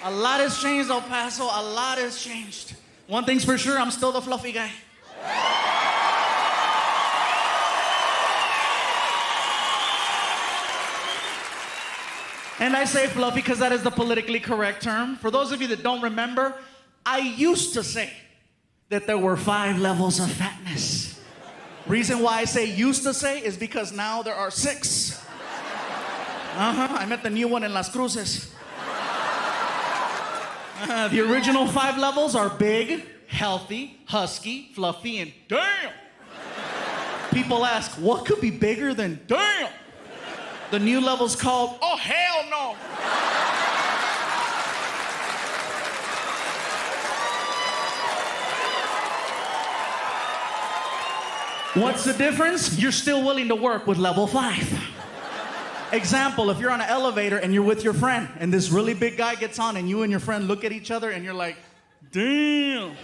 A lot has changed, El Paso. A lot has changed. One thing's for sure, I'm still the fluffy guy. And I say fluffy because that is the politically correct term. For those of you that don't remember, I used to say that there were 5 levels of fatness. Reason why I say used to say is because now there are 6. I met the new one in Las Cruces. The original 5 levels are big, healthy, husky, fluffy, and damn. People ask, what could be bigger than damn? The new level's called, oh, hell no. What's the difference? You're still willing to work with level 5. Example, if you're on an elevator and you're with your friend and this really big guy gets on and you and your friend look at each other and you're like, damn.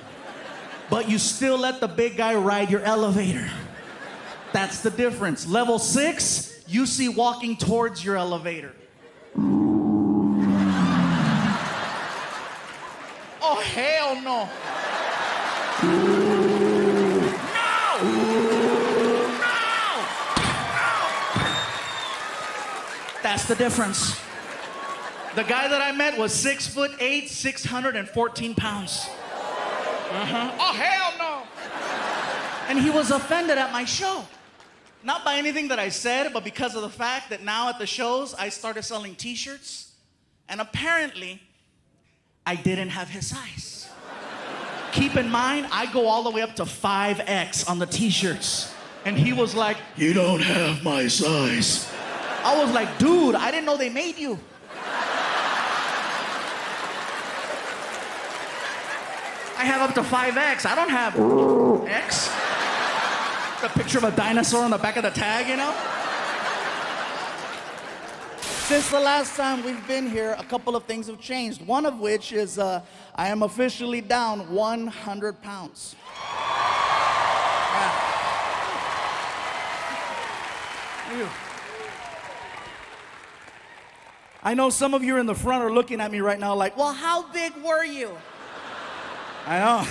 But you still let the big guy ride your elevator. That's the difference. Level 6, you see walking towards your elevator. Oh, hell no. That's the difference. The guy that I met was 6'8", 614 pounds. Oh, hell no. And he was offended at my show. Not by anything that I said, but because of the fact that now at the shows, I started selling t-shirts. And apparently, I didn't have his size. Keep in mind, I go all the way up to 5X on the t-shirts. And he was like, you don't have my size. I was like, dude, I didn't know they made you. I have up to 5X. I don't have X. The picture of a dinosaur on the back of the tag, you know? Since the last time we've been here, a couple of things have changed. One of which is I am officially down 100 pounds. Yeah. I know some of you in the front are looking at me right now like, well, how big were you? I know.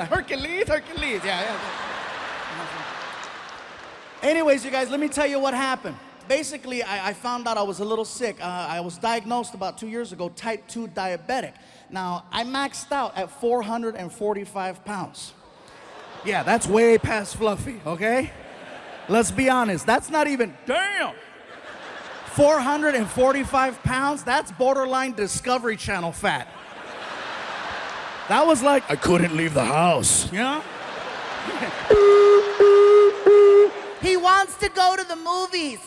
Hercules. Yeah. Anyways, you guys, let me tell you what happened. Basically, I found out I was a little sick. I was diagnosed about 2 years ago, type 2 diabetic. Now, I maxed out at 445 pounds. Yeah, that's way past fluffy, okay? Let's be honest, that's not even, damn! 445 pounds, that's borderline Discovery Channel fat. That was like, I couldn't leave the house, you know? He wants to go to the movies.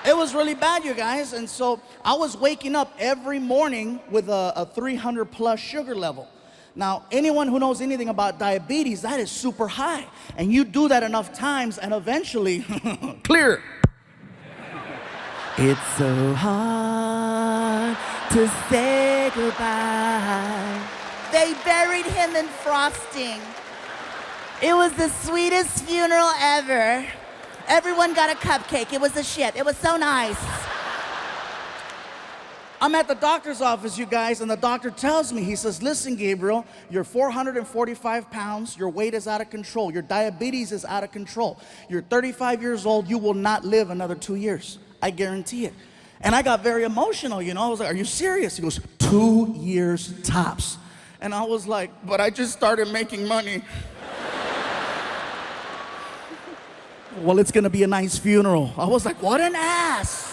It was really bad, you guys, and so I was waking up every morning with a 300 plus sugar level. Now, anyone who knows anything about diabetes, that is super high. And you do that enough times and eventually, clear. It's so hard to say goodbye. They buried him in frosting. It was the sweetest funeral ever. Everyone got a cupcake. It was a shit. It was so nice. I'm at the doctor's office, you guys, and the doctor tells me, he says, listen, Gabriel, you're 445 pounds, your weight is out of control, your diabetes is out of control. You're 35 years old, you will not live another 2 years. I guarantee it. And I got very emotional, you know. I was like, are you serious? He goes, 2 years tops. And I was like, but I just started making money. Well, it's gonna be a nice funeral. I was like, what an ass.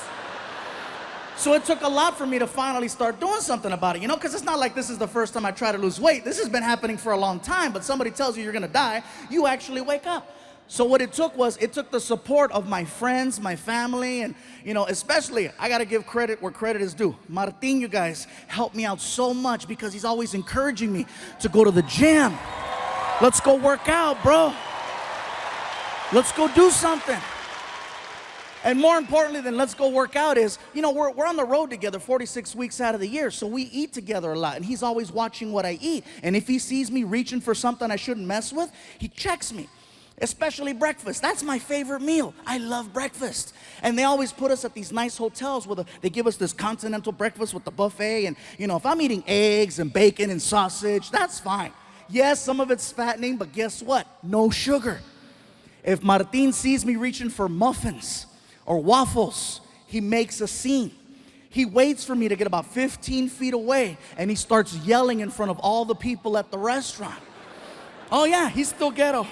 So it took a lot for me to finally start doing something about it, you know, because it's not like this is the first time I try to lose weight. This has been happening for a long time, but somebody tells you you're gonna die, you actually wake up. So what it took was, it took the support of my friends, my family, and, you know, especially, I gotta give credit where credit is due. Martin, you guys, helped me out so much because he's always encouraging me to go to the gym. Let's go work out, bro. Let's go do something. And more importantly than let's go work out is, you know, we're on the road together 46 weeks out of the year, so we eat together a lot, and he's always watching what I eat. And if he sees me reaching for something I shouldn't mess with, he checks me. especially breakfast. That's my favorite meal. I love breakfast. And they always put us at these nice hotels where they give us this continental breakfast with the buffet. And, if I'm eating eggs and bacon and sausage, that's fine. Yes, some of it's fattening, but guess what? No sugar. If Martin sees me reaching for muffins or waffles, he makes a scene. He waits for me to get about 15 feet away, and he starts yelling in front of all the people at the restaurant. Oh yeah, he's still ghetto.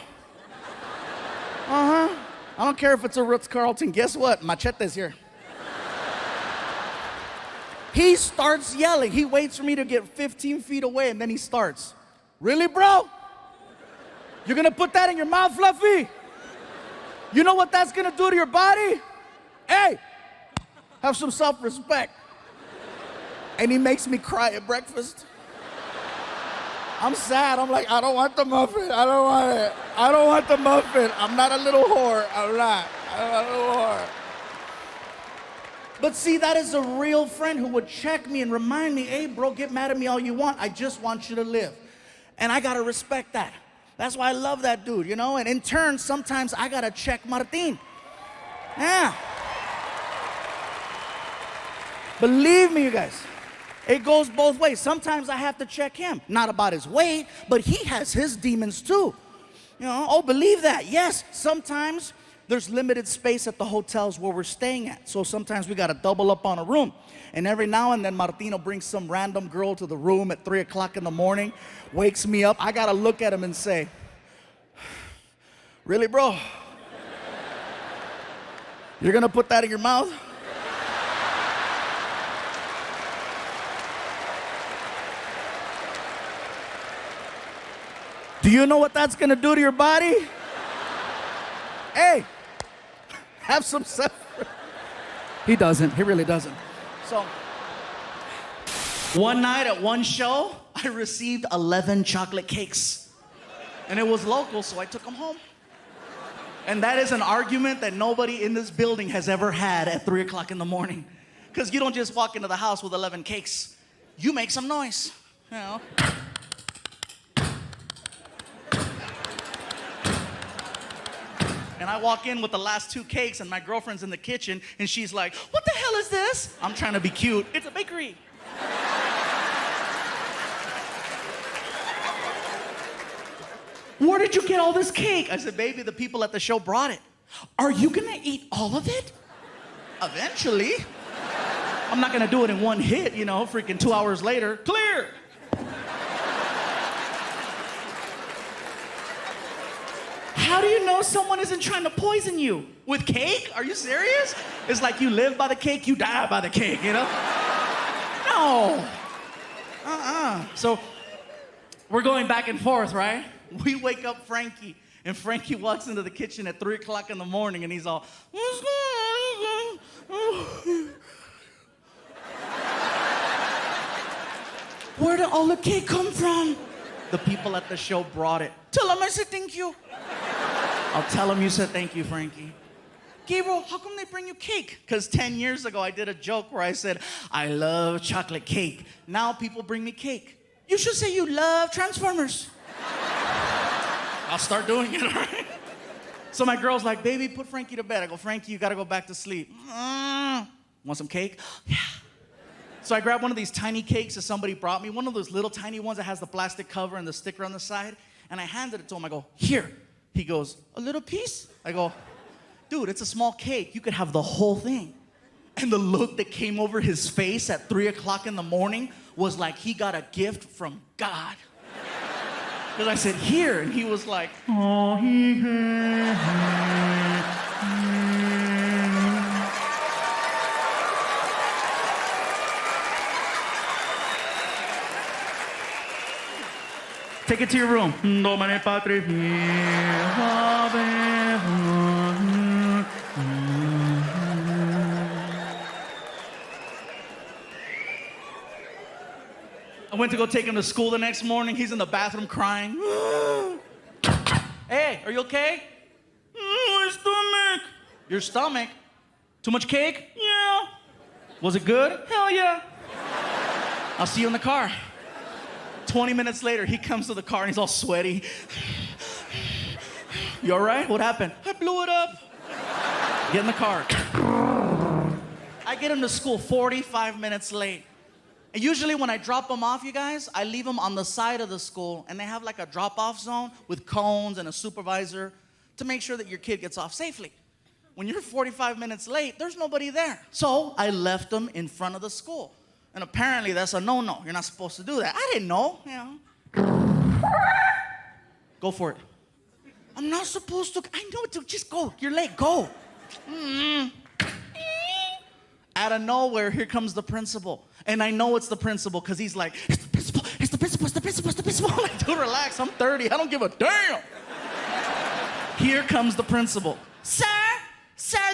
I don't care if it's a Ritz-Carlton. Guess what? Machete's here. He starts yelling. He waits for me to get 15 feet away, and then he starts. Really, bro? You're gonna put that in your mouth, Fluffy? You know what that's gonna do to your body? Hey, have some self-respect. And he makes me cry at breakfast. I'm sad. I'm like, I don't want the muffin. I don't want it. I don't want the muffin. I'm not a little whore. I'm not a little whore. But see, that is a real friend who would check me and remind me, hey, bro, get mad at me all you want. I just want you to live. And I gotta respect that. That's why I love that dude, And in turn, sometimes I gotta check Martin. Yeah. Believe me, you guys. It goes both ways. Sometimes I have to check him. Not about his weight, but he has his demons too. Oh, believe that. Yes, sometimes there's limited space at the hotels where we're staying at. So sometimes we got to double up on a room. And every now and then, Martino brings some random girl to the room at 3 o'clock in the morning, wakes me up. I got to look at him and say, really, bro? You're going to put that in your mouth? Do you know what that's gonna do to your body? Hey, have some self. He doesn't. He really doesn't. So, one night at one show, I received 11 chocolate cakes. And it was local, so I took them home. And that is an argument that nobody in this building has ever had at 3 o'clock in the morning. Because you don't just walk into the house with 11 cakes. You make some noise, And I walk in with the last 2 cakes, and my girlfriend's in the kitchen, and she's like, what the hell is this? I'm trying to be cute. It's a bakery. Where did you get all this cake? I said, baby, the people at the show brought it. Are you gonna eat all of it? Eventually. I'm not gonna do it in one hit, freaking 2 hours later. Clear. How do you know someone isn't trying to poison you? With cake? Are you serious? It's like you live by the cake, you die by the cake, No. So we're going back and forth, right? We wake up Frankie, and Frankie walks into the kitchen at 3 o'clock in the morning, and he's all, what's going on? Where did all the cake come from? The people at the show brought it. Tell them I said thank you. I'll tell them you said thank you, Frankie. Gabriel, how come they bring you cake? Because 10 years ago, I did a joke where I said, I love chocolate cake. Now people bring me cake. You should say you love Transformers. I'll start doing it, all right? So my girl's like, baby, put Frankie to bed. I go, Frankie, you got to go back to sleep. Want some cake? Yeah. So I grabbed one of these tiny cakes that somebody brought me, one of those little tiny ones that has the plastic cover and the sticker on the side, and I handed it to him. I go, here. He goes, a little piece? I go, dude, it's a small cake. You could have the whole thing. And the look that came over his face at 3 o'clock in the morning was like he got a gift from God. Because I said, here. And he was like, oh, take it to your room. I went to go take him to school the next morning. He's in the bathroom crying. Hey, are you okay? My stomach. Your stomach? Too much cake? Yeah. Was it good? Hell yeah. I'll see you in the car. 20 minutes later, he comes to the car and he's all sweaty. You all right? What happened? I blew it up. Get in the car. I get him to school 45 minutes late. And usually when I drop them off, you guys, I leave them on the side of the school, and they have like a drop-off zone with cones and a supervisor to make sure that your kid gets off safely. When you're 45 minutes late, there's nobody there. So I left them in front of the school. And apparently that's a no-no. You're not supposed to do that. I didn't know, you know. Go for it. I'm not supposed to. I know, dude. Just go. You're late. Go. Out of nowhere, here comes the principal. And I know it's the principal because he's like, it's the principal, it's the principal, it's the principal, it's the principal. I'm like, dude, relax. I'm 30. I don't give a damn. Here comes the principal. Sir,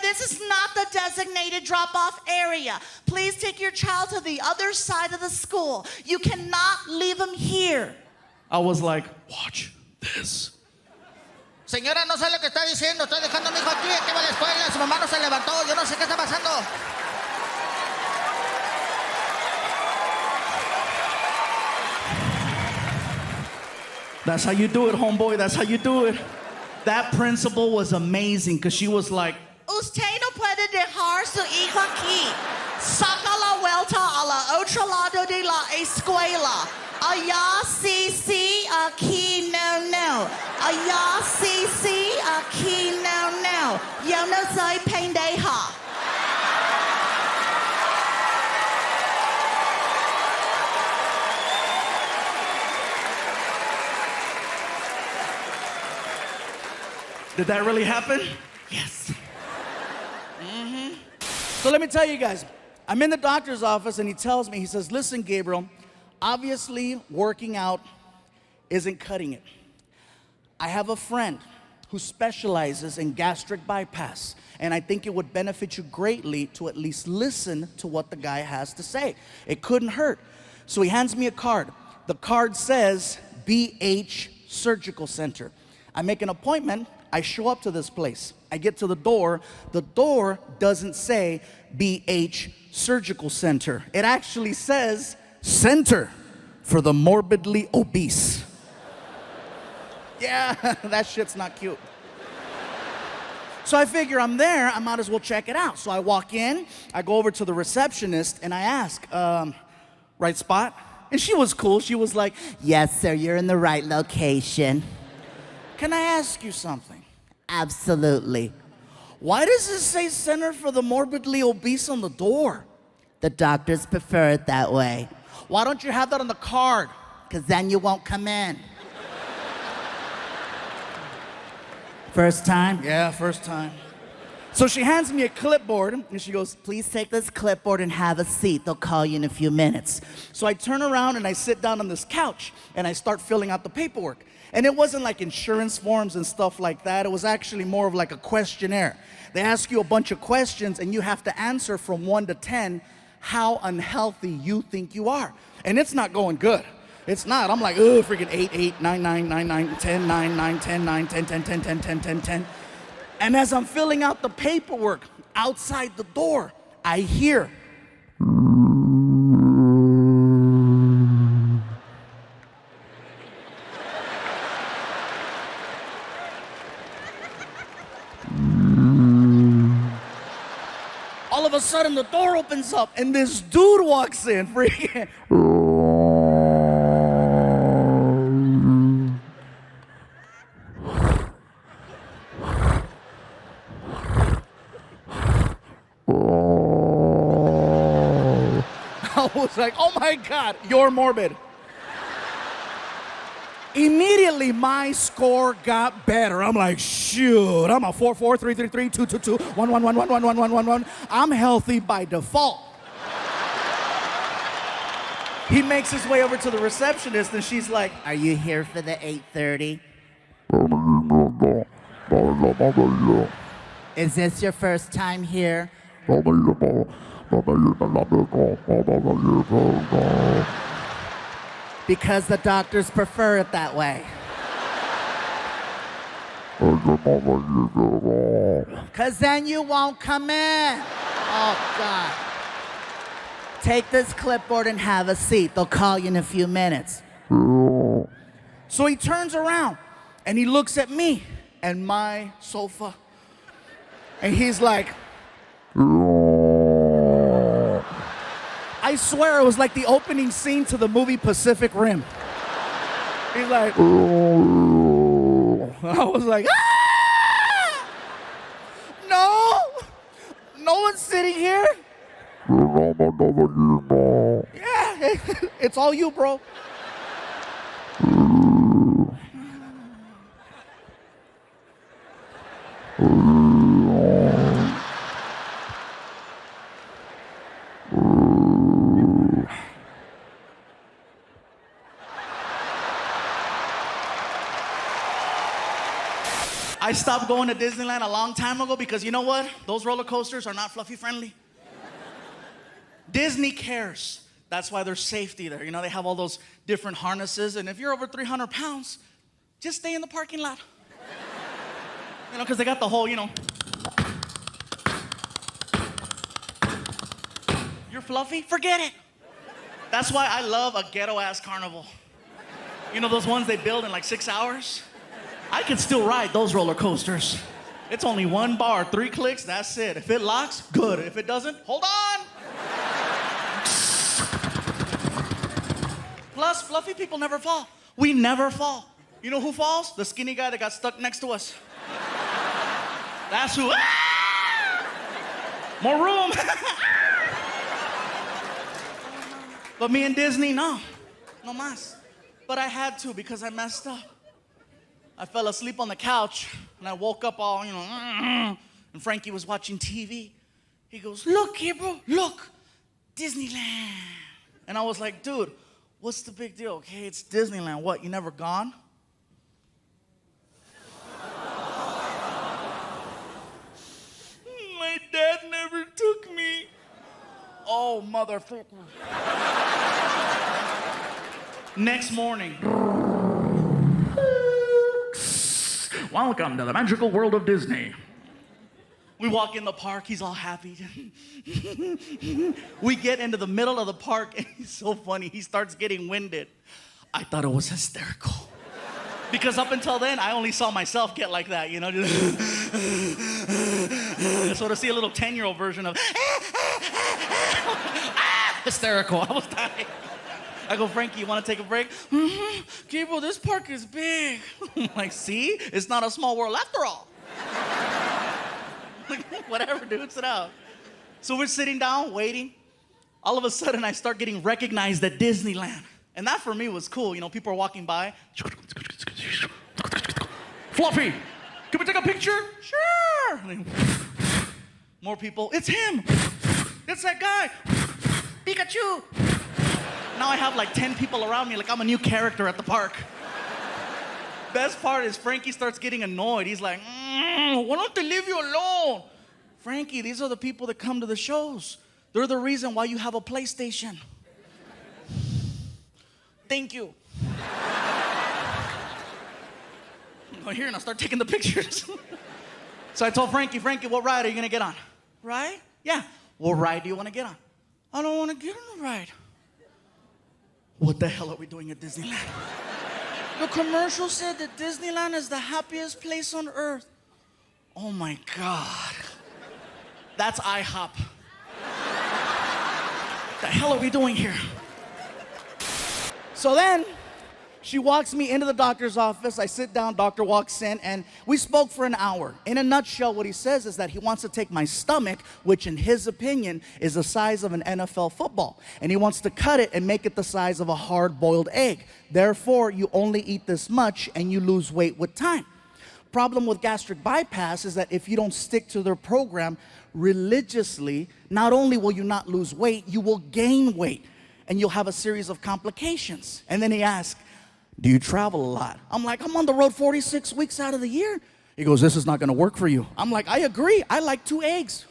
this is not the designated drop-off area. Please take your child to the other side of the school. You cannot leave him here. I was like, watch this. Señora, no sé lo que está diciendo. Estoy dejando a mi hijo aquí. Aquí va a la escuela. Su mamá no se levantó. Yo no sé qué está pasando. That's how you do it, homeboy. That's how you do it. That principal was amazing because she was like, Usted no puede dejar su hijo aquí. Saca la vuelta a la otro lado de la escuela. Allá sí, aquí no. Allá sí, aquí no. Yo no soy pendeja. did that really happen? Yes. So let me tell you guys, I'm in the doctor's office and he tells me, he says, listen, Gabriel, obviously working out isn't cutting it. I have a friend who specializes in gastric bypass, and I think it would benefit you greatly to at least listen to what the guy has to say. It couldn't hurt. So he hands me a card. The card says BH Surgical Center. I make an appointment. I show up to this place. I get to the door. The door doesn't say BH Surgical Center. It actually says Center for the Morbidly Obese. Yeah, that shit's not cute. So I figure I'm there, I might as well check it out. So I walk in, I go over to the receptionist, and I ask, right spot? And she was cool. She was like, Yes, sir, you're in the right location. can I ask you something? Absolutely. Why does it say Center for the Morbidly Obese on the door? The doctors prefer it that way. Why don't you have that on the card? Because then you won't come in. First time? Yeah, first time. So she hands me a clipboard, and she goes, Please take this clipboard and have a seat. They'll call you in a few minutes. so I turn around and I sit down on this couch, and I start filling out the paperwork. And it wasn't like insurance forms and stuff like that. It was actually more of like a questionnaire. They ask you a bunch of questions, and you have to answer from 1 to 10 how unhealthy you think you are. And it's not going good. It's not. I'm like, oh, freaking 8, 8, 9, 9, 9, 9, 10, 9, 9, 10, 9, 10, 10, 10, 10, 10, 10, 10. And as I'm filling out the paperwork outside the door, I hear. All of a sudden, the door opens up, and this dude walks in, freaking. I was like, oh my God, you're morbid. Immediately, my score got better. I'm like, shoot, I'm a 4, 4, 3, 3, 3, 2, 2, 2, 1, 1, 1, 1, 1, 1, 1, 1, 1. I'm healthy by default. He makes his way over to the receptionist, and she's like, Are you here for the 8:30? Is this your first time here? Because the doctors prefer it that way. Because then you won't come in. Oh, God. Take this clipboard and have a seat. They'll call you in a few minutes. So he turns around, and he looks at me, and my sofa. And he's like, I swear it was like the opening scene to the movie Pacific Rim. He's like, I was like, ah! No! No one's sitting here? Yeah, it's all you, bro. I stopped going to Disneyland a long time ago because you know what? Those roller coasters are not fluffy friendly. Disney cares. That's why there's safety there. You know, they have all those different harnesses, and if you're over 300 pounds, just stay in the parking lot. You know, because they got the whole, you know. You're fluffy? Forget it. That's why I love a ghetto-ass carnival. You know those ones they build in like 6 hours? I can still ride those roller coasters. It's only one bar, 3 clicks, that's it. If it locks, good. If it doesn't, hold on. Plus, fluffy people never fall. We never fall. You know who falls? The skinny guy that got stuck next to us. That's who. Ah! More room. But me and Disney, no mas. But I had to because I messed up. I fell asleep on the couch, and I woke up all, you know, and Frankie was watching TV. He goes, look, Gabriel, look, Disneyland. And I was like, dude, what's the big deal? Okay, it's Disneyland. What, you never gone? My dad never took me. Oh, motherfucker. Next morning. Welcome to the magical world of Disney. We walk in the park, he's all happy. We get into the middle of the park, and he's so funny. He starts getting winded. I thought it was hysterical. Because up until then, I only saw myself get like that, you know? So to see a little 10-year-old version of hysterical, I was dying. I go, Frankie, you want to take a break? Mm-hmm. Gabriel, this park is big. I'm like, see? It's not a small world after all. Like, whatever, dude, sit out. So we're sitting down, waiting. All of a sudden, I start getting recognized at Disneyland. And that for me was cool. You know, people are walking by. Fluffy, can we take a picture? Sure. More people. It's him. It's that guy. Pikachu. Now I have like 10 people around me like I'm a new character at the park. Best part is Frankie starts getting annoyed. He's like, why don't they leave you alone? Frankie, these are the people that come to the shows. They're the reason why you have a PlayStation. Thank you. Go here and I'll start taking the pictures. So I told Frankie, what ride are you gonna get on? Ride? Yeah. What ride do you wanna get on? I don't wanna get on a ride. What the hell are we doing at Disneyland? The commercial said that Disneyland is the happiest place on earth. Oh my God. That's IHOP. The hell are we doing here? So then, she walks me into the doctor's office. I sit down, doctor walks in, and we spoke for an hour. In a nutshell, what he says is that he wants to take my stomach, which in his opinion is the size of an NFL football, and he wants to cut it and make it the size of a hard-boiled egg. Therefore, you only eat this much and you lose weight with time. Problem with gastric bypass is that if you don't stick to their program religiously, not only will you not lose weight, you will gain weight, and you'll have a series of complications. And then he asked, do you travel a lot? I'm like, I'm on the road 46 weeks out of the year. He goes, this is not gonna work for you. I'm like, I agree, I like 2 eggs.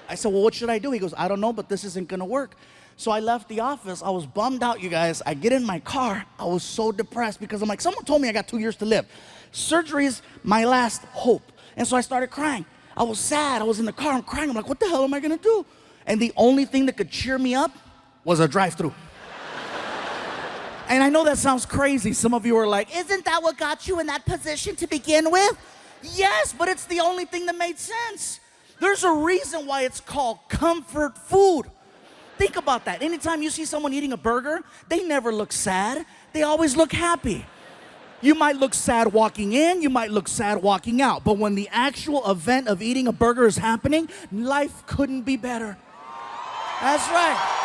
I said, well, what should I do? He goes, I don't know, but this isn't gonna work. So I left the office, I was bummed out, you guys. I get in my car, I was so depressed because I'm like, someone told me I got 2 years to live. Surgery's my last hope. And so I started crying. I was sad, I was in the car, I'm crying. I'm like, what the hell am I gonna do? And the only thing that could cheer me up was a drive-thru. And I know that sounds crazy. Some of you are like, Isn't that what got you in that position to begin with? yes, but it's the only thing that made sense. There's a reason why it's called comfort food. Think about that. Anytime you see someone eating a burger, they never look sad. They always look happy. You might look sad walking in, you might look sad walking out, but when the actual event of eating a burger is happening, life couldn't be better. That's right.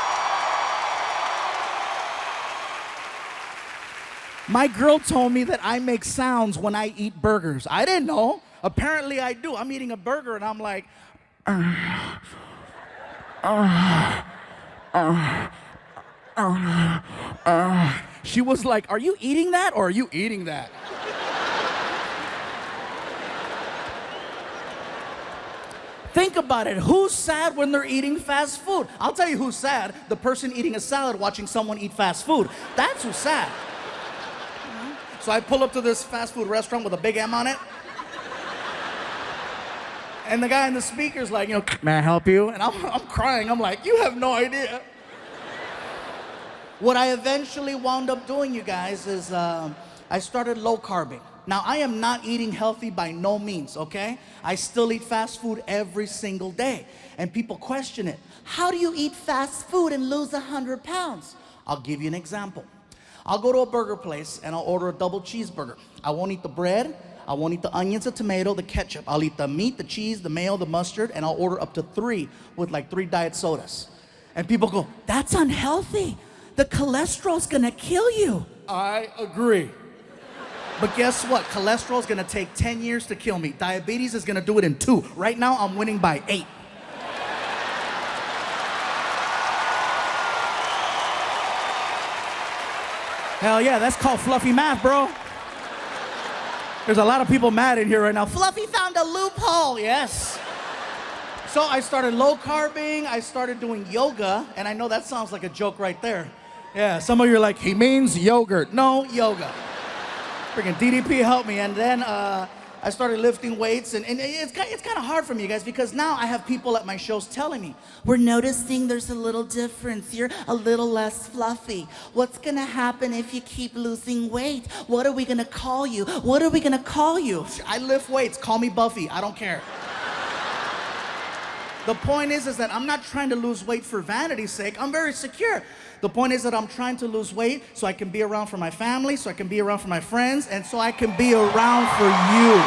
My girl told me that I make sounds when I eat burgers. I didn't know. Apparently I do. I'm eating a burger and I'm like, She was like, are you eating that or are you eating that? Think about it. Who's sad when they're eating fast food? I'll tell you who's sad. The person eating a salad watching someone eat fast food. That's who's sad. So I pull up to this fast food restaurant with a big M on it. And the guy in the speaker's like, may I help you? And I'm crying. I'm like, you have no idea. What I eventually wound up doing, you guys, is I started low carbing. Now, I am not eating healthy by no means, okay? I still eat fast food every single day. And people question it. How do you eat fast food and lose 100 pounds? I'll give you an example. I'll go to a burger place and I'll order a double cheeseburger. I won't eat the bread. I won't eat the onions, the tomato, the ketchup. I'll eat the meat, the cheese, the mayo, the mustard, and I'll order up to 3 with like 3 diet sodas. And people go, That's unhealthy. The cholesterol's gonna kill you. I agree. But guess what? Cholesterol is gonna take 10 years to kill me. Diabetes is gonna do it in 2. Right now, I'm winning by 8. Hell yeah, that's called fluffy math, bro. There's a lot of people mad in here right now. Fluffy found a loophole. Yes. So I started low carbing, I started doing yoga, and I know that sounds like a joke right there. Yeah, some of you are like, he means yogurt. No, yoga. Freaking DDP helped me, and then I started lifting weights, and it's kind of hard for me, you guys, because now I have people at my shows telling me, We're noticing there's a little difference. You're a little less fluffy. What's gonna happen if you keep losing weight? What are we gonna call you? What are we gonna call you? I lift weights, call me Buffy, I don't care. The point is that I'm not trying to lose weight for vanity's sake. I'm very secure. The point is that I'm trying to lose weight so I can be around for my family, so I can be around for my friends, and so I can be around for you.